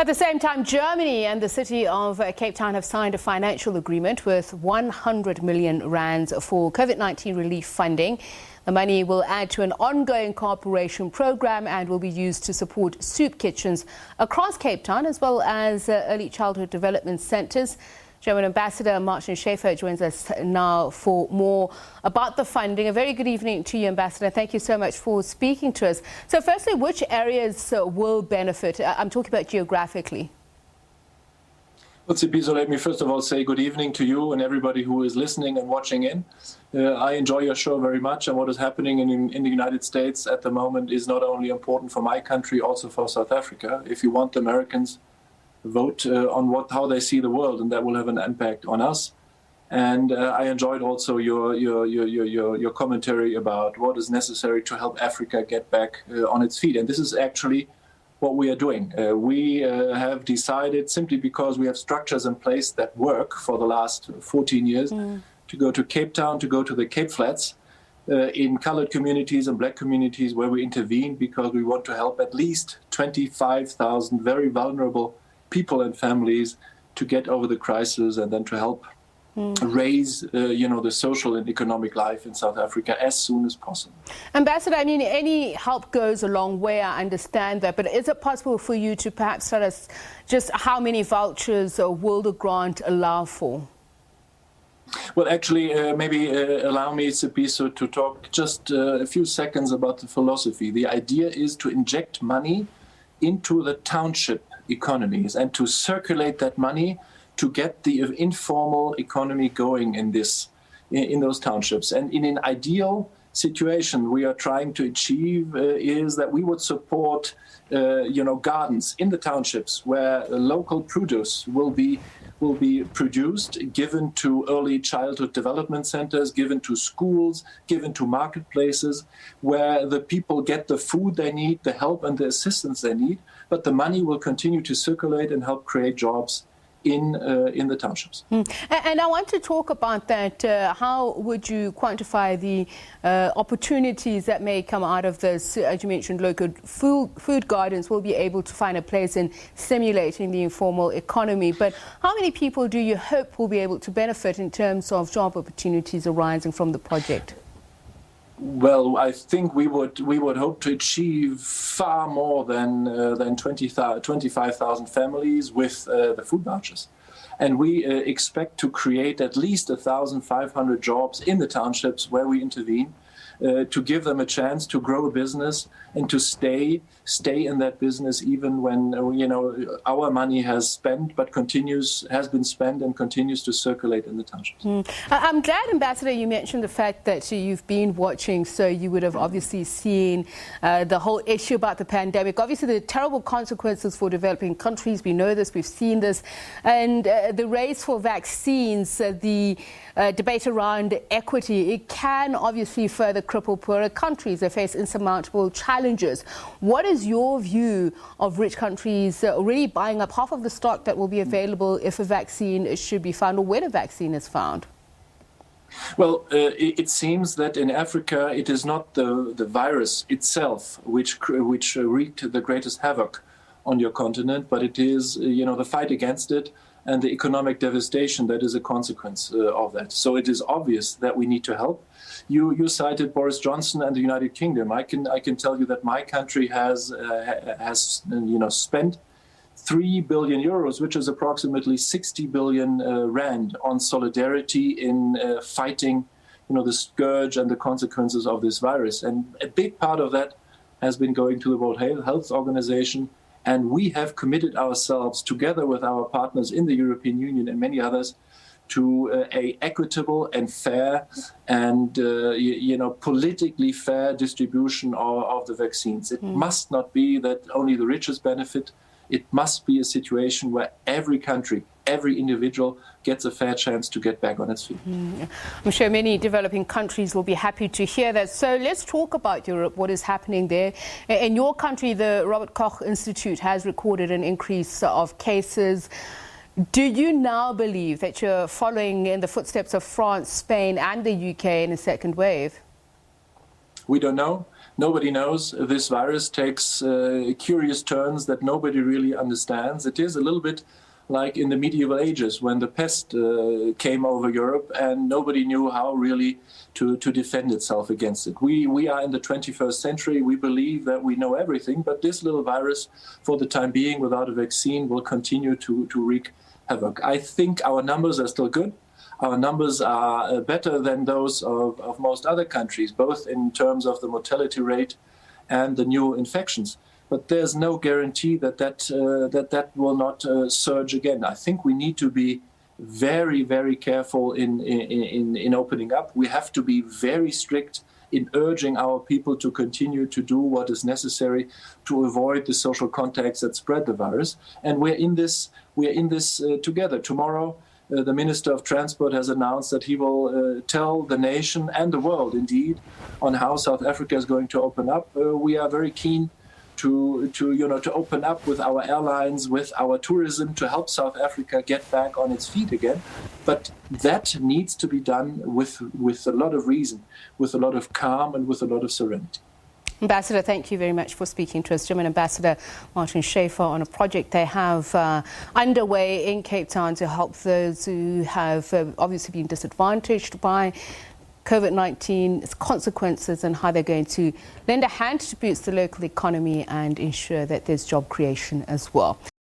At the same time, Germany and the city of Cape Town have signed a financial agreement with 100 million rands for COVID-19 relief funding. The money will add to an ongoing cooperation program and will be used to support soup kitchens across Cape Town as well as early childhood development centres. German Ambassador Martin Schäfer joins us now for more about the funding. A very good evening to you, Ambassador. Thank you so much for speaking to us. So firstly, which areas will benefit? I'm talking about geographically. Well, Tsipiso, let me first of all say good evening to you and everybody who is listening and watching in. I enjoy your show very much, and what is happening in the United States at the moment is not only important for my country, also for South Africa. If you want the Americans vote on how they see the world, and that will have an impact on us. And I enjoyed also your commentary about what is necessary to help Africa get back on its feet. And this is actually what we are doing. We have decided, simply because we have structures in place that work for the last 14 years, to go to Cape Town, to go to the Cape Flats, in colored communities and black communities where we intervene, because we want to help at least 25,000 very vulnerable people and families to get over the crisis, and then to help raise, the social and economic life in South Africa as soon as possible. Ambassador, I mean, any help goes a long way, I understand that, but is it possible for you to perhaps tell us just how many vouchers will the grant allow for? Well, actually, maybe allow me, Tsipiso, to talk just a few seconds about the philosophy. The idea is to inject money into the township economies and to circulate that money to get the informal economy going in those townships. And in an ideal situation, we are trying to achieve is that we would support, gardens in the townships where local produce will be produced, given to early childhood development centers, given to schools, given to marketplaces, where the people get the food they need, the help and the assistance they need, but the money will continue to circulate and help create jobs in the townships. And I want to talk about that. How would you quantify the opportunities that may come out of this? As you mentioned, local food gardens will be able to find a place in stimulating the informal economy. But how many people do you hope will be able to benefit in terms of job opportunities arising from the project? Well, I think we would hope to achieve far more than 25,000 families with the food vouchers. And we expect to create at least 1,500 jobs in the townships where we intervene, to give them a chance to grow a business and to stay in that business even when our money has been spent and continues to circulate in the townships. I'm glad, Ambassador, you mentioned the fact that you've been watching, so you would have obviously seen the whole issue about the pandemic. Obviously, the terrible consequences for developing countries. We know this, we've seen this, and the race for vaccines, the debate around equity, it can obviously further cripple poorer countries. They face insurmountable challenges. What is your view of rich countries already buying up half of the stock that will be available if a vaccine should be found, or when a vaccine is found? Well, it seems that in Africa it is not the virus itself which wreaked the greatest havoc on your continent, but it is the fight against it and the economic devastation that is a consequence of that. So it is obvious that we need to help. You cited Boris Johnson and the United Kingdom. I can tell you that my country has spent 3 billion euros, which is approximately 60 billion rand, on solidarity in fighting the scourge and the consequences of this virus. And a big part of that has been going to the World Health Organization. And we have committed ourselves, together with our partners in the European Union and many others, to a equitable and fair and politically fair distribution of the vaccines. It must not be that only the richest benefit. It must be a situation where every country, every individual gets a fair chance to get back on its feet. I'm sure many developing countries will be happy to hear that. So let's talk about Europe, what is happening there. In your country, the Robert Koch Institute has recorded an increase of cases. Do you now believe that you're following in the footsteps of France, Spain and the UK in a second wave? We don't know. Nobody knows. This virus takes curious turns that nobody really understands. It is a little bit like in the medieval ages when the pest came over Europe and nobody knew how really to defend itself against it. We are in the 21st century. We believe that we know everything, but this little virus, for the time being, without a vaccine, will continue to wreak havoc. I think our numbers are still good. Our numbers are better than those of most other countries, both in terms of the mortality rate and the new infections. But there's no guarantee that will not surge again. I think we need to be very, very careful in opening up. We have to be very strict in urging our people to continue to do what is necessary to avoid the social contacts that spread the virus. And we're in this together. Tomorrow, the Minister of Transport has announced that he will tell the nation and the world, indeed, on how South Africa is going to open up. We are very keen to open up with our airlines, with our tourism, to help South Africa get back on its feet again. But that needs to be done with a lot of reason, with a lot of calm and with a lot of serenity. Ambassador, thank you very much for speaking to us. German Ambassador Martin Schäfer on a project they have underway in Cape Town to help those who have obviously been disadvantaged by COVID-19, its consequences, and how they're going to lend a hand to boost the local economy and ensure that there's job creation as well.